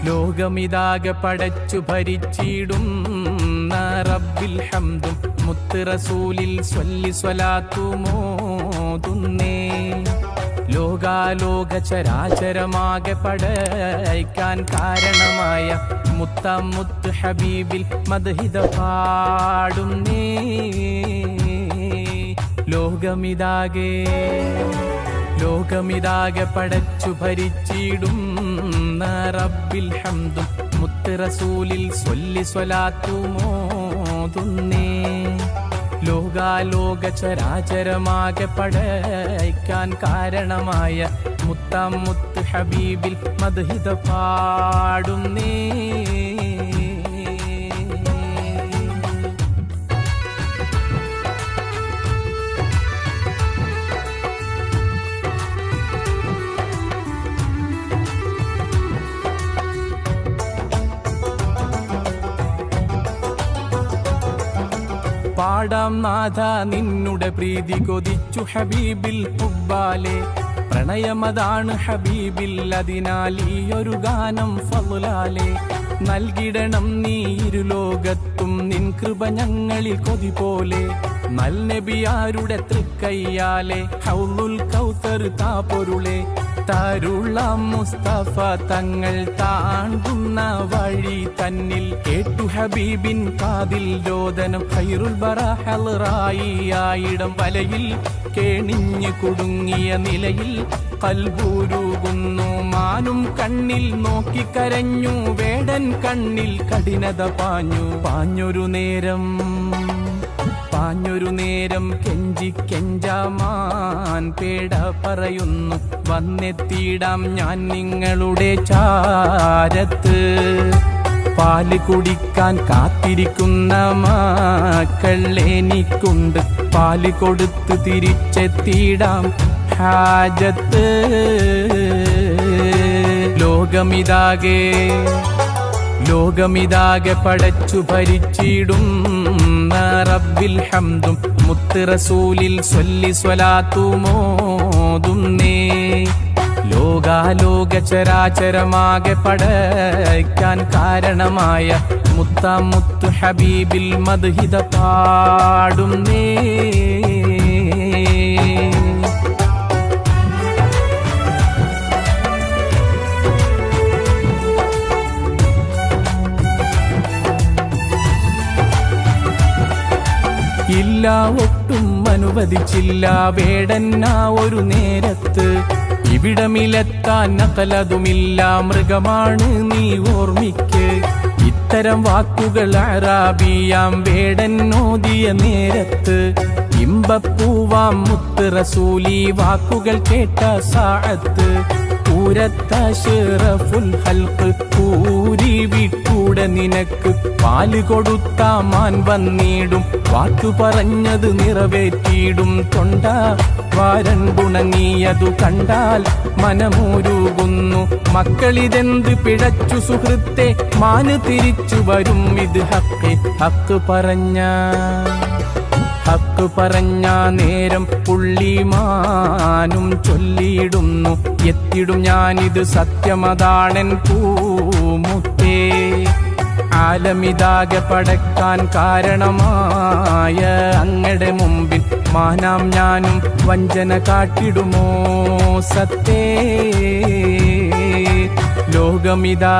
ലോകമിതാകെ പടച്ചു ഭരിച്ചിടുന്ന റബ്ബിൽ ഹംദും മുത്ത് റസൂലിൽ സ്വല്ലി സ്വലാത്തുമോതുന്നേ. ലോകാലോക ചരാചരമാകെ പടയ്ക്കാൻ കാരണമായ മുത്ത് ഹബീബിൽ മദ്ഹിദ പാടുന്നേ. ലോകമിതാകെ പടച്ചു ഭരിച്ചിടുന്ന റബ്ബിൽ ഹംദും മുത്ത് റസൂലിൽ സ്വല്ലി സ്വലാത്തുമോതുന്നേ. ലോകാലോക ചരാചരമാകെ പടയ്ക്കാൻ കാരണമായ മുത്ത് ഹബീബിൽ മദ്ഹിദ പാടുന്നേ. പാടാം നാഥ നിന്നുടെ പ്രീതി കൊതിച്ചു ഹബീബിൽ ഹുബ്ബാലെ. പ്രണയമതാണ് ഹബീബിൽ, അതിനാൽ ഈ ഒരു ഗാനം ഫളുലാലെ. നൽകിടണം നീ ഇരുലോകത്തും നിൻ കൃപ ഞങ്ങളിൽ കൊതി പോലെ. നൽനബിയാരുടെ തൃക്കയ്യാലെ ഹൗലുൽ കൗസർ താ പൊരുളെ. തരുളാം മുസ്തഫ തങ്ങൾ താണ്ടുന്ന വഴി തന്നിൽ കേട്ടു ഹബീബിൻ കാതിൽ രോദനം. ഖൈറുൽ ബറ ഹളറായിയായിടം വലയിൽ കേണിഞ്ഞു കുടുങ്ങിയ നിലയിൽ കൽബുരുകുന്നു. മാനും കണ്ണിൽ നോക്കിക്കരഞ്ഞു, വേടൻ കണ്ണിൽ കഠിനത പാഞ്ഞൊരു നേരം കെഞ്ചാമാൻ പേട പറയുന്നു. വന്നെത്തിയിടാം ഞാൻ നിങ്ങളുടെ ചാരത്ത്. പാല് കുടിക്കാൻ കാത്തിരിക്കുന്ന മക്കൾ എനിക്കുണ്ട്, പാല് കൊടുത്ത് തിരിച്ചെത്തിയിടാം ഹാജത്ത്. ലോകമിതാകെ പടച്ചു ഭരിച്ചിടുന്ന റബ്ബിൽ ഹംദും മുത്ത് റസൂലിൽ സ്വല്ലി സ്വലാത്തുമോതുന്നേ. ലോകാലോക ചരാചരമാകെ പടയ്ക്കാൻ കാരണമായ മുത്ത് ഹബീബിൽ മദ്ഹിദ പാടുന്നേ. ഇല്ല ഒട്ടും അനുവദിച്ചില്ല വേടന്ന ഒരു നേരത്ത്. ഇവിടമിലെത്താൻ നഖലതുമില്ല, മൃഗമാണ് നീ ഓർമ്മിക്ക്. ഇത്തരം വാക്കുകൾ അറാബിയാം വേടൻ ഓതിയ നേരത്ത്. ഇമ്പപ്പൂവാം മുത്ത് റസൂലി വാക്കുകൾ കേട്ട സാഅത്ത്. പൂരത്തശ്റഫുൽ ഹൽഖ് പൂരി വിട്ടൂടെ നിനക്ക്. പാല് കൊടുത്ത മാൻ വന്നിടും, വാക്കു പറഞ്ഞത് നിറവേറ്റിയിടും. തൊണ്ട വാരണ്ടുണങ്ങിയതു കണ്ടാൽ മനമൂരുകുന്നു. മക്കളിതെന്ത് പിഴച്ചു സുഹൃത്തെ, മാന് തിരിച്ചു വരും ഇത് ഹക്ക് പറഞ്ഞ നേരം പുള്ളിമാനും ചൊല്ലിയിടുന്നു. എത്തിടും ഞാനിത് സത്യമതാണെൻ പൂമുത്തേ. ആലമിതാകെ പടക്കാൻ കാരണമായ അങ്ങടെ മുമ്പിൽ മാനാം ഞാനും വഞ്ചന കാട്ടിടുമോ സത്തേ. ലോകമിതാ